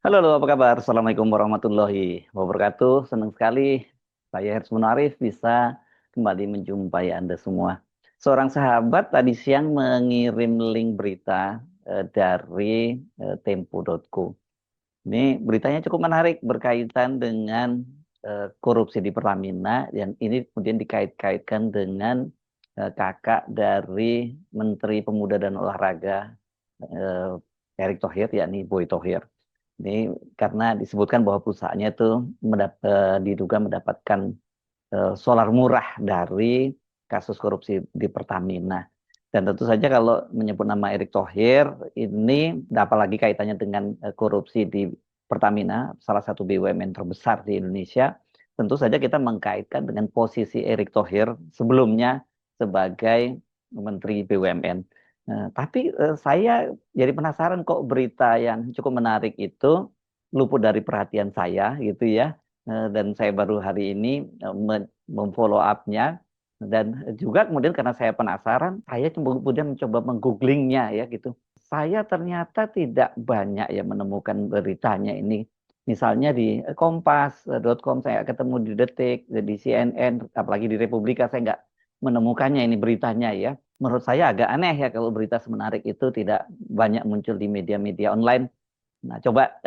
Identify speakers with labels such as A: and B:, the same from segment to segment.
A: Halo, halo, apa kabar? Assalamualaikum warahmatullahi wabarakatuh. Senang sekali saya Hersman Arif bisa kembali menjumpai Anda semua. Seorang sahabat tadi siang mengirim link berita dari tempo.co. Ini beritanya cukup menarik berkaitan dengan korupsi di Pertamina dan ini kemudian dikait-kaitkan dengan kakak dari Menteri Pemuda dan Olahraga eh, Erick Thohir, yakni Boy Thohir. Ini karena disebutkan bahwa perusahaannya itu diduga mendapatkan solar murah dari kasus korupsi di Pertamina. Dan tentu saja kalau menyebut nama Erick Thohir, ini apalagi kaitannya dengan korupsi di Pertamina, salah satu BUMN terbesar di Indonesia, tentu saja kita mengkaitkan dengan posisi Erick Thohir sebelumnya sebagai Menteri BUMN. Tapi saya jadi penasaran kok berita yang cukup menarik itu luput dari perhatian saya gitu ya. Dan saya baru hari ini memfollow up-nya dan juga kemudian karena saya penasaran, saya kemudian mencoba menggooglingnya ya gitu. Saya ternyata tidak banyak ya menemukan beritanya ini. Misalnya di kompas.com saya nggak ketemu, di Detik, di CNN, apalagi di Republika saya nggak menemukannya ini beritanya ya. Menurut saya agak aneh ya kalau berita semenarik itu tidak banyak muncul di media-media online. Nah, coba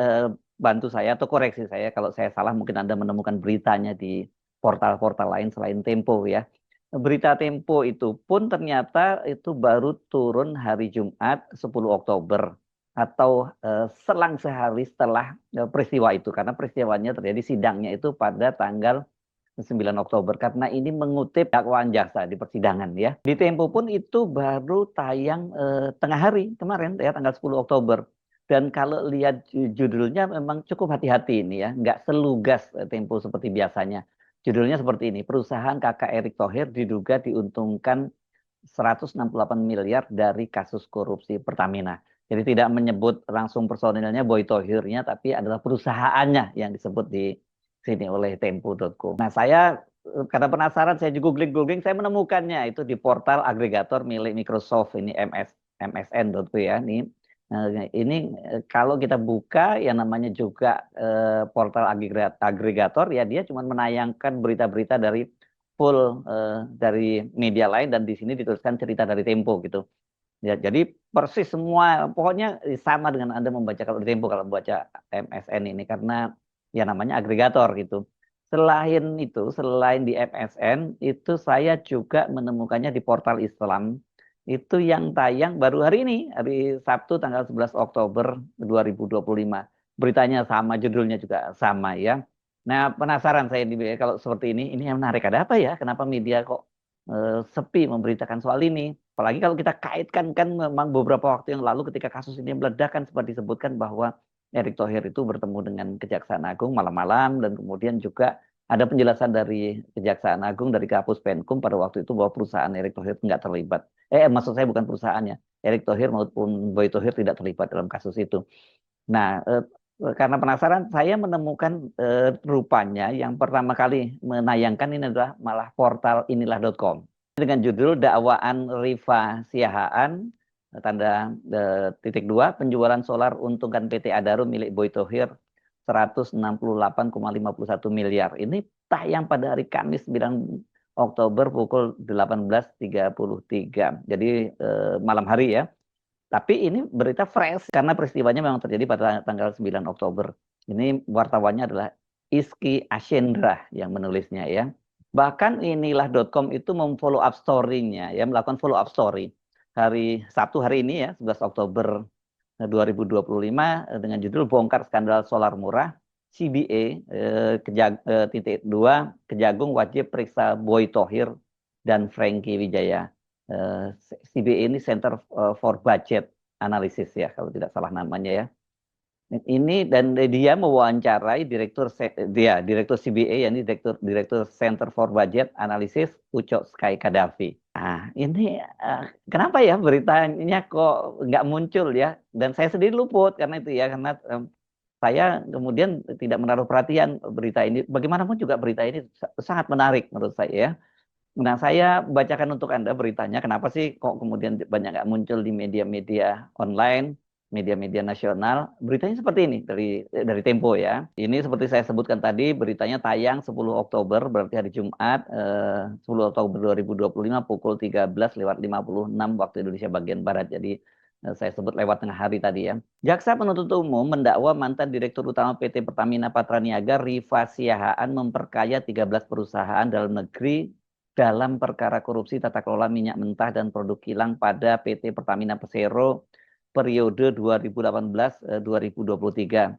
A: bantu saya atau koreksi saya kalau saya salah, mungkin Anda menemukan beritanya di portal-portal lain selain Tempo ya. Berita Tempo itu pun ternyata itu baru turun hari Jumat 10 Oktober atau selang sehari setelah peristiwa itu karena peristiwanya terjadi sidangnya itu pada tanggal 9 Oktober karena ini mengutip dakwaan jaksa di persidangan ya. Di Tempo pun itu baru tayang tengah hari kemarin ya tanggal 10 Oktober. Dan kalau lihat judulnya memang cukup hati-hati ini ya, nggak selugas Tempo seperti biasanya. Judulnya seperti ini, perusahaan kakak Erick Thohir diduga diuntungkan 168 miliar dari kasus korupsi Pertamina. Jadi tidak menyebut langsung personilnya Boy Thohirnya, tapi adalah perusahaannya yang disebut di sini oleh Tempo.co. Nah saya karena penasaran saya juga googling-googling, saya menemukannya itu di portal agregator milik Microsoft ini msn.co ya. Ini kalau kita buka yang namanya juga portal agregator ya dia cuma menayangkan berita-berita dari full dari media lain dan di sini dituliskan cerita dari Tempo gitu. Ya, jadi persis semua pokoknya sama dengan Anda membaca kalau di Tempo kalau membaca MSN ini karena ya namanya agregator gitu. Selain itu, selain di MSN, itu saya juga menemukannya di portal Islam. Itu yang tayang baru hari ini, hari Sabtu tanggal 11 Oktober 2025. Beritanya sama, judulnya juga sama ya. Nah, penasaran saya kalau seperti ini yang menarik. Ada apa ya? Kenapa media kok sepi memberitakan soal ini? Apalagi kalau kita kaitkan kan memang beberapa waktu yang lalu ketika kasus ini meledak kan sempat disebutkan bahwa Erick Thohir itu bertemu dengan Kejaksaan Agung malam-malam dan kemudian juga ada penjelasan dari Kejaksaan Agung dari Kapus Penkum pada waktu itu bahwa perusahaan Erick Thohir nggak terlibat. Maksud saya bukan perusahaannya. Erick Thohir maupun Boy Thohir tidak terlibat dalam kasus itu. Nah, karena penasaran, saya menemukan rupanya yang pertama kali menayangkan ini adalah malah portal inilah.com dengan judul dakwaan Rifa Siahaan tanda titik dua penjualan solar untungkan PT Adaro milik Boy Thohir 168,51 miliar. Ini tayang pada hari Kamis 9 Oktober pukul 18.33. Jadi malam hari ya. Tapi ini berita fresh karena peristiwanya memang terjadi pada tanggal 9 Oktober. Ini wartawannya adalah Iski Asyendra yang menulisnya ya. Bahkan inilah.com itu memfollow up story-nya ya, melakukan follow up story. Hari Sabtu hari ini ya, 11 Oktober 2025 dengan judul Bongkar Skandal Solar Murah, CBA titik 2 Kejagung wajib periksa Boy Thohir dan Frankie Wijaya. CBA ini Center for Budget Analysis ya kalau tidak salah namanya ya. Ini dan dia mewawancarai direktur CBA yakni direktur Center for Budget Analysis Ucok Sky Kadafi. Nah, ini kenapa ya beritanya kok nggak muncul ya? Dan saya sendiri luput karena itu ya karena saya kemudian tidak menaruh perhatian berita ini. Bagaimanapun juga berita ini sangat menarik menurut saya ya. Nah, saya bacakan untuk Anda beritanya. Kenapa sih kok kemudian banyak nggak muncul di media-media online? media-media nasional. Beritanya seperti ini dari Tempo ya. Ini seperti saya sebutkan tadi, beritanya tayang 10 Oktober, berarti hari Jumat, 10 Oktober 2025 pukul 13:56 waktu Indonesia bagian Barat. Jadi saya sebut lewat tengah hari tadi ya. Jaksa penuntut umum mendakwa mantan Direktur Utama PT Pertamina Patraniaga Rifa Siahaan memperkaya 13 perusahaan dalam negeri dalam perkara korupsi tata kelola minyak mentah dan produk kilang pada PT Pertamina Persero periode 2018-2023.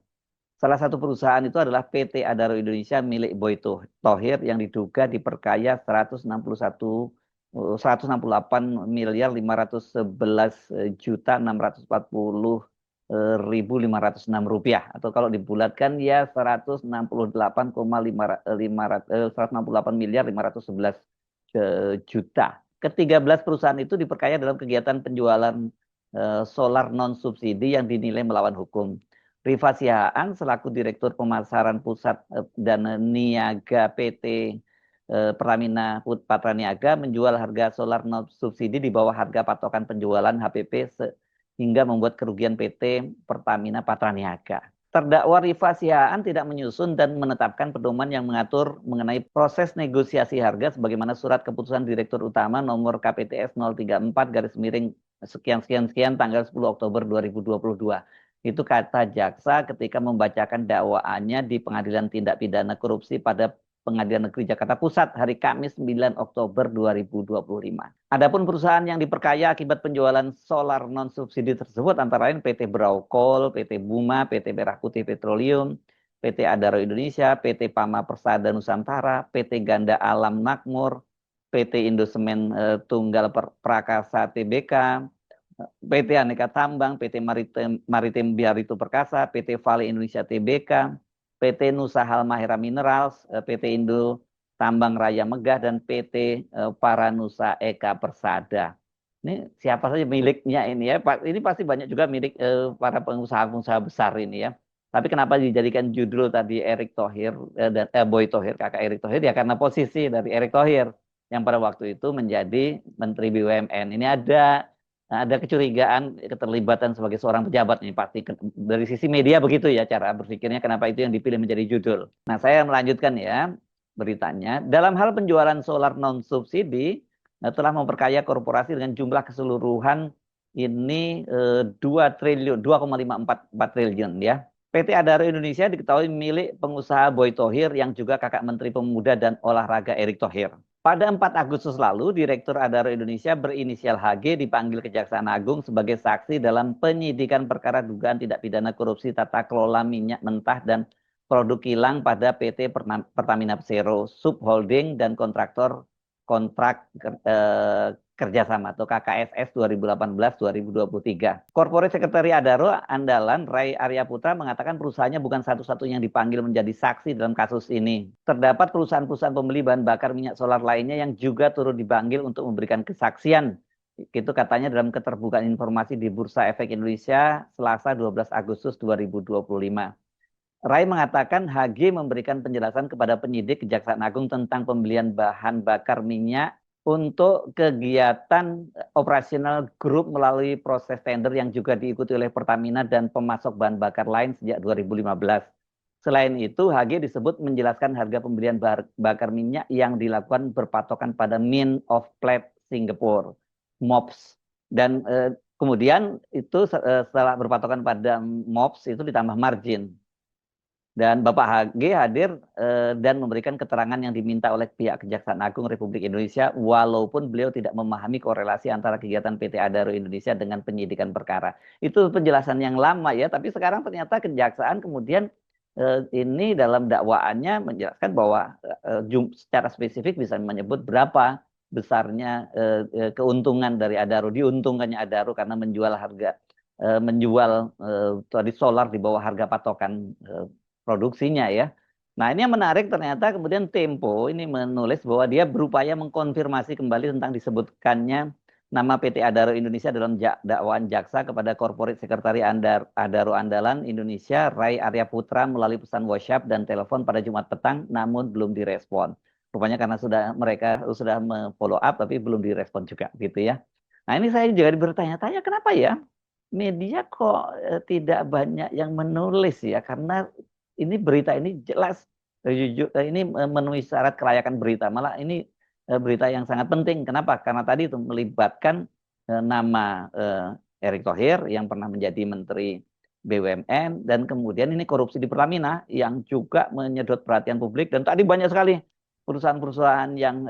A: Salah satu perusahaan itu adalah PT Adaro Indonesia milik Boy Thohir yang diduga diperkaya 168.511.640.506 rupiah, atau kalau dibulatkan ya 168,511 Ke-13 perusahaan itu diperkaya dalam kegiatan penjualan solar non subsidi yang dinilai melawan hukum. Rifa Siahaan selaku Direktur Pemasaran Pusat dan Niaga PT Pertamina Patraniaga menjual harga solar non subsidi di bawah harga patokan penjualan HPP sehingga membuat kerugian PT Pertamina Patraniaga. Terdakwa Rifa Siahaan tidak menyusun dan menetapkan pedoman yang mengatur mengenai proses negosiasi harga sebagaimana surat keputusan Direktur Utama nomor KPTS 034 garis miring sekian tanggal 10 Oktober 2022. Itu kata jaksa ketika membacakan dakwaannya di Pengadilan Tindak Pidana Korupsi pada Pengadilan Negeri Jakarta Pusat hari Kamis 9 Oktober 2025. Adapun perusahaan yang diperkaya akibat penjualan solar non subsidi tersebut antara lain PT Braukol, PT Buma, PT Merah Putih Petroleum, PT Adaro Indonesia, PT Pama Persada Nusantara, PT Ganda Alam Makmur, PT Indosemen Tunggal Prakasa Tbk, PT Aneka Tambang, PT Maritim Biaritu Perkasa, PT Vale Indonesia Tbk, PT Nusa Halmahera Minerals, PT Indo Tambang Raya Megah, dan PT Paranusa Eka Persada. Ini siapa saja miliknya ini ya? Ini pasti banyak juga milik para pengusaha-pengusaha besar ini ya. Tapi kenapa dijadikan judul tadi Erick Thohir dan Boy Thohir, kakak Erick Thohir ya karena posisi dari Erick Thohir yang pada waktu itu menjadi Menteri BUMN. Ini ada kecurigaan keterlibatan sebagai seorang pejabat nih pasti dari sisi media begitu ya cara berpikirnya, kenapa itu yang dipilih menjadi judul. Nah, saya melanjutkan ya beritanya. Dalam hal penjualan solar non subsidi telah memperkaya korporasi dengan jumlah keseluruhan ini 2,544 triliun ya. PT Adaro Indonesia diketahui milik pengusaha Boy Thohir yang juga kakak Menteri Pemuda dan Olahraga Erick Thohir. Pada 4 Agustus lalu, Direktur Adaro Indonesia berinisial HG dipanggil Kejaksaan Agung sebagai saksi dalam penyidikan perkara dugaan tindak pidana korupsi tata kelola minyak mentah dan produk kilang pada PT Pertamina Persero, Subholding dan kontraktor kontrak kerjasama atau KKSS 2018-2023. Corporate Secretary Adaro Andalan Ray Arya Putra mengatakan perusahaannya bukan satu-satunya yang dipanggil menjadi saksi dalam kasus ini. Terdapat perusahaan-perusahaan pembeli bahan bakar minyak solar lainnya yang juga turut dipanggil untuk memberikan kesaksian. Itu katanya dalam keterbukaan informasi di Bursa Efek Indonesia Selasa 12 Agustus 2025. Rai mengatakan HG memberikan penjelasan kepada penyidik Kejaksaan Agung tentang pembelian bahan bakar minyak untuk kegiatan operasional grup melalui proses tender yang juga diikuti oleh Pertamina dan pemasok bahan bakar lain sejak 2015. Selain itu, HG disebut menjelaskan harga pembelian bakar minyak yang dilakukan berpatokan pada Mint of Plate Singapore, MOPS. Dan kemudian itu setelah berpatokan pada MOPS itu ditambah margin. Dan Bapak HG hadir dan memberikan keterangan yang diminta oleh pihak Kejaksaan Agung Republik Indonesia, walaupun beliau tidak memahami korelasi antara kegiatan PT Adaro Indonesia dengan penyidikan perkara. Itu penjelasan yang lama ya, tapi sekarang ternyata Kejaksaan kemudian ini dalam dakwaannya menjelaskan bahwa secara spesifik bisa menyebut berapa besarnya keuntungan dari Adaro, diuntungkannya Adaro karena menjual tadi solar di bawah harga patokan produksinya ya. Nah, ini yang menarik ternyata kemudian Tempo ini menulis bahwa dia berupaya mengkonfirmasi kembali tentang disebutkannya nama PT Adaro Indonesia dalam dakwaan jaksa kepada Corporate Secretary Adaro Andalan Indonesia Ray Arya Putra melalui pesan WhatsApp dan telepon pada Jumat petang, namun belum direspon. Rupanya karena mereka sudah follow up tapi belum direspon juga gitu ya. Nah, ini saya juga bertanya-tanya kenapa ya media kok tidak banyak yang menulis ya, karena ini berita ini jelas jujur ini memenuhi syarat kelayakan berita. Malah ini berita yang sangat penting. Kenapa? Karena tadi itu melibatkan nama Erick Thohir yang pernah menjadi Menteri BUMN, dan kemudian ini korupsi di Pertamina yang juga menyedot perhatian publik, dan tadi banyak sekali perusahaan-perusahaan yang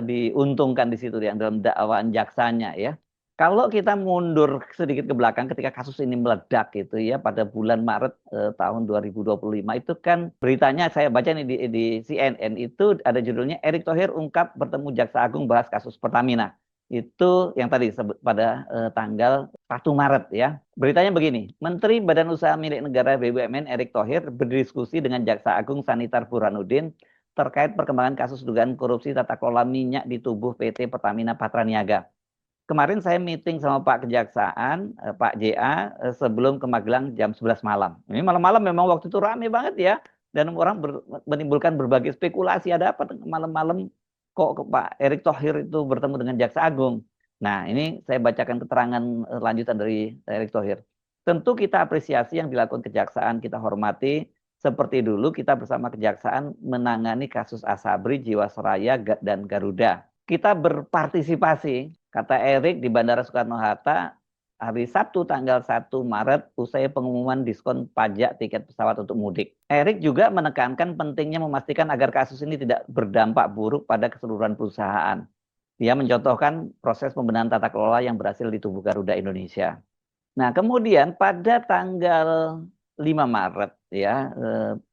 A: diuntungkan di situ yang dalam dakwaan jaksanya ya. Kalau kita mundur sedikit ke belakang ketika kasus ini meledak gitu ya pada bulan Maret tahun 2025, itu kan beritanya saya baca nih di CNN itu ada judulnya Erick Thohir ungkap bertemu Jaksa Agung bahas kasus Pertamina. Itu yang tadi pada tanggal 1 Maret ya. Beritanya begini, Menteri Badan Usaha Milik Negara BUMN Erick Thohir berdiskusi dengan Jaksa Agung Sanitar Burhanuddin terkait perkembangan kasus dugaan korupsi tata kelola minyak di tubuh PT Pertamina Patraniaga. Kemarin saya meeting sama Pak Kejaksaan, Pak JA, sebelum ke Magelang jam 11 malam. Ini malam-malam memang waktu itu rame banget ya. Dan orang menimbulkan berbagai spekulasi, ada apa malam-malam kok Pak Erick Thohir itu bertemu dengan Jaksa Agung. Nah ini saya bacakan keterangan lanjutan dari Erick Thohir. Tentu kita apresiasi yang dilakukan Kejaksaan, kita hormati. Seperti dulu kita bersama Kejaksaan menangani kasus Asabri, Jiwasraya, dan Garuda. Kita berpartisipasi, kata Erik, di Bandara Soekarno-Hatta hari Sabtu tanggal 1 Maret usai pengumuman diskon pajak tiket pesawat untuk mudik. Erik juga menekankan pentingnya memastikan agar kasus ini tidak berdampak buruk pada keseluruhan perusahaan. Dia mencontohkan proses pembenahan tata kelola yang berhasil di tubuh Garuda Indonesia. Nah, kemudian pada tanggal 5 Maret ya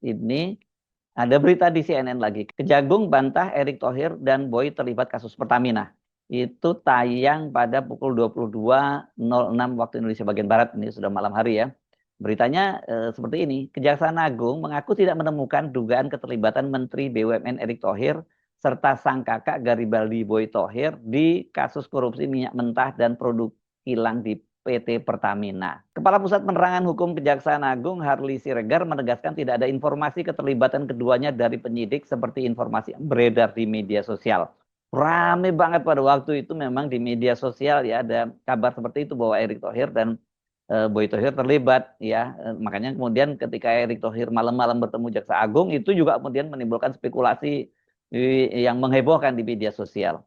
A: ini ada berita di CNN lagi. Kejagung bantah Erick Thohir dan Boy terlibat kasus Pertamina. Itu tayang pada pukul 22.06 waktu Indonesia bagian Barat. Ini sudah malam hari ya. Beritanya seperti ini. Kejaksaan Agung mengaku tidak menemukan dugaan keterlibatan Menteri BUMN Erick Thohir serta sang kakak Garibaldi Boy Thohir di kasus korupsi minyak mentah dan produk kilang di PT Pertamina. Kepala Pusat Penerangan Hukum Kejaksaan Agung Harli Siregar menegaskan tidak ada informasi keterlibatan keduanya dari penyidik seperti informasi yang beredar di media sosial. Rame banget pada waktu itu memang di media sosial ya, ada kabar seperti itu bahwa Erick Thohir dan Boy Thohir terlibat ya. Makanya kemudian ketika Erick Thohir malam-malam bertemu Jaksa Agung itu juga kemudian menimbulkan spekulasi yang menghebohkan di media sosial.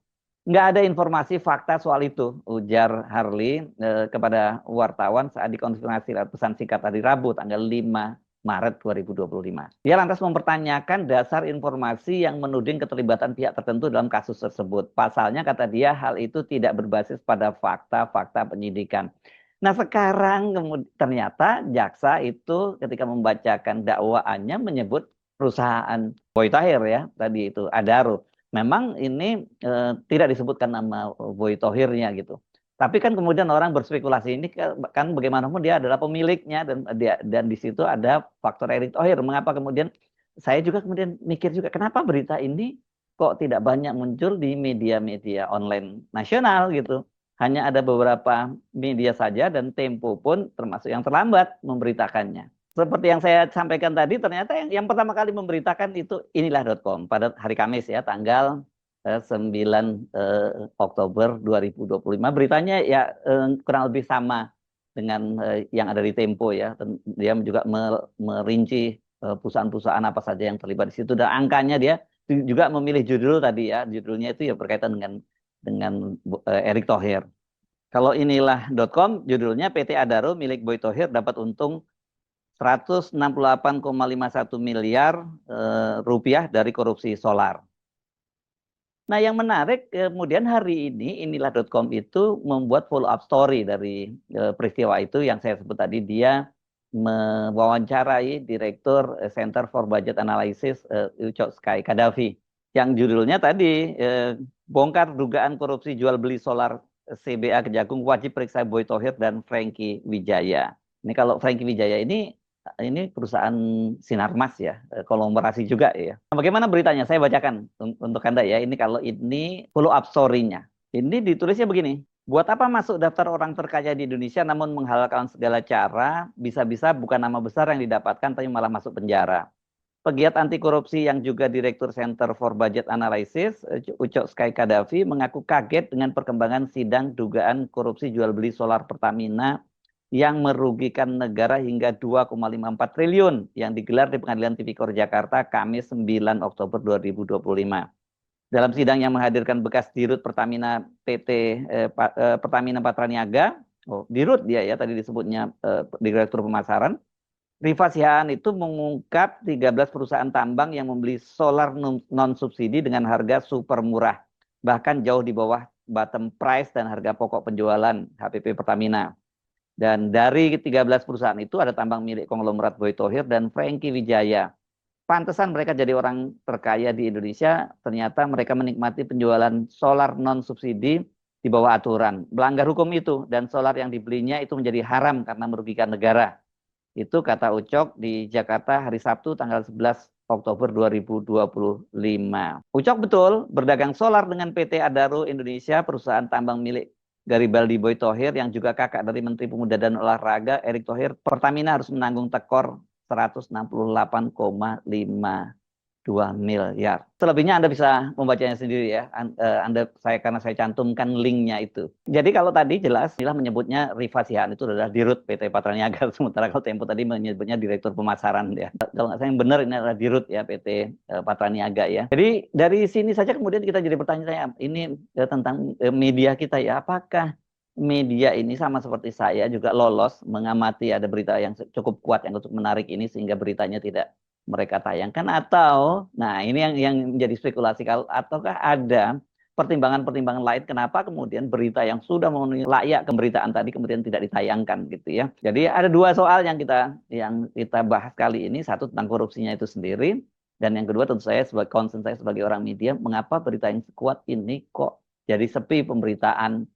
A: Nggak ada informasi fakta soal itu, ujar Harli kepada wartawan saat dikonfirmasi lewat pesan singkat hari Rabu tanggal 5 Maret 2025. Dia lantas mempertanyakan dasar informasi yang menuding keterlibatan pihak tertentu dalam kasus tersebut. Pasalnya kata dia hal itu tidak berbasis pada fakta-fakta penyidikan. Nah sekarang ternyata jaksa itu ketika membacakan dakwaannya menyebut perusahaan Boy Thohir ya tadi itu Adaro. Memang ini tidak disebutkan nama Boy Thohirnya gitu. Tapi kan kemudian orang berspekulasi ini kan bagaimanapun dia adalah pemiliknya dan di situ ada faktor Erick Thohir. Mengapa kemudian saya juga kemudian mikir juga kenapa berita ini kok tidak banyak muncul di media-media online nasional gitu. Hanya ada beberapa media saja dan Tempo pun termasuk yang terlambat memberitakannya. Seperti yang saya sampaikan tadi, ternyata yang pertama kali memberitakan itu inilah.com pada hari Kamis ya, tanggal 9 Oktober 2025. Beritanya ya kurang lebih sama dengan yang ada di Tempo ya. Dia juga merinci perusahaan-perusahaan apa saja yang terlibat di situ. Dan angkanya dia juga memilih judul tadi ya, judulnya itu ya berkaitan dengan Erick Thohir. Kalau inilah.com, judulnya PT Adaro milik Boy Thohir dapat untung 168,51 miliar rupiah dari korupsi solar. Nah yang menarik kemudian hari ini inilah.com itu membuat follow up story dari peristiwa itu yang saya sebut tadi. Dia mewawancarai Direktur Center for Budget Analysis Ucok Sky Kadafi. Yang judulnya tadi bongkar dugaan korupsi jual beli solar CBA Kejagung wajib periksa Boy Thohir dan Franky Wijaya. Ini kalau Franky Wijaya ini perusahaan Sinarmas ya, konglomerasi juga ya. Nah, bagaimana beritanya? Saya bacakan untuk Anda ya. Ini kalau ini follow up story-nya. Ini ditulisnya begini. Buat apa masuk daftar orang terkaya di Indonesia namun menghalalkan segala cara, bisa-bisa bukan nama besar yang didapatkan tapi malah masuk penjara. Pegiat anti korupsi yang juga Direktur Center for Budget Analysis, Ucok Sky Kadafi, mengaku kaget dengan perkembangan sidang dugaan korupsi jual beli solar Pertamina yang merugikan negara hingga 2,54 triliun yang digelar di Pengadilan Tipikor Jakarta Kamis 9 Oktober 2025. Dalam sidang yang menghadirkan bekas Dirut Pertamina PT Pertamina Patraniaga, Dirut dia ya tadi disebutnya Direktur Pemasaran, Rifa Sihaan itu mengungkap 13 perusahaan tambang yang membeli solar non-subsidi dengan harga super murah, bahkan jauh di bawah bottom price dan harga pokok penjualan HPP Pertamina. Dan dari 13 perusahaan itu ada tambang milik konglomerat Boy Thohir dan Franky Wijaya. Pantesan mereka jadi orang terkaya di Indonesia, ternyata mereka menikmati penjualan solar non-subsidi di bawah aturan. Melanggar hukum itu, dan solar yang dibelinya itu menjadi haram karena merugikan negara. Itu kata Ucok di Jakarta hari Sabtu tanggal 11 Oktober 2025. Ucok betul berdagang solar dengan PT Adaro Indonesia, perusahaan tambang milik Garibaldi Boy Thohir yang juga kakak dari Menteri Pemuda dan Olahraga Erick Thohir. Pertamina harus menanggung tekor 168,52 miliar. Selebihnya Anda bisa membacanya sendiri ya. Karena saya cantumkan linknya itu. Jadi kalau tadi jelas, Nila menyebutnya Rifa Sihaan itu adalah Dirut PT Patraniaga, sementara kalau Tempo tadi menyebutnya Direktur Pemasaran ya. Kalau nggak saya yang benar ini adalah Dirut ya PT Patraniaga ya. Jadi dari sini saja kemudian kita jadi bertanya-tanya ini tentang media kita ya. Apakah media ini sama seperti saya juga lolos mengamati ada berita yang cukup kuat yang untuk menarik ini sehingga beritanya tidak mereka tayangkan, atau nah ini yang menjadi spekulasi, kalau ataukah ada pertimbangan-pertimbangan lain kenapa kemudian berita yang sudah memenuhi layak pemberitaan tadi kemudian tidak ditayangkan gitu ya. Jadi ada dua soal yang kita bahas kali ini, satu tentang korupsinya itu sendiri, dan yang kedua tentu saya sebagai concern saya sebagai orang media, mengapa berita yang sekuat ini kok jadi sepi pemberitaan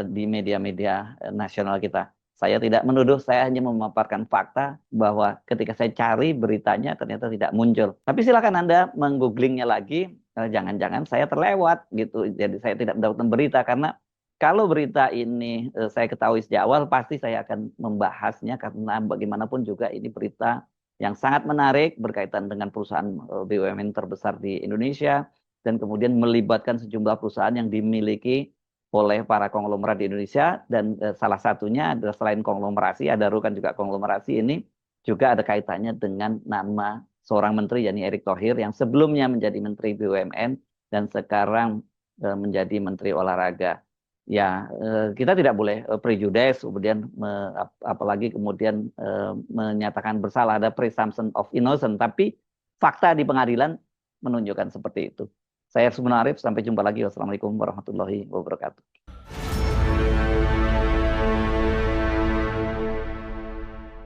A: di media-media nasional kita. Saya tidak menuduh, saya hanya memaparkan fakta bahwa ketika saya cari beritanya ternyata tidak muncul. Tapi silakan Anda menggooglingnya lagi, jangan-jangan saya terlewat gitu. Jadi saya tidak mendapatkan berita, karena kalau berita ini saya ketahui sejak awal, pasti saya akan membahasnya, karena bagaimanapun juga ini berita yang sangat menarik berkaitan dengan perusahaan BUMN terbesar di Indonesia, dan kemudian melibatkan sejumlah perusahaan yang dimiliki oleh para konglomerat di Indonesia, dan salah satunya adalah selain konglomerasi, Adaro kan juga konglomerasi, ini juga ada kaitannya dengan nama seorang menteri yakni Erick Thohir yang sebelumnya menjadi Menteri BUMN dan sekarang menjadi Menteri Olahraga. Ya, kita tidak boleh prejudice kemudian apalagi kemudian menyatakan bersalah, ada presumption of innocence, tapi fakta di pengadilan menunjukkan seperti itu. Saya Hersman Arif, sampai jumpa lagi. Wassalamualaikum warahmatullahi wabarakatuh.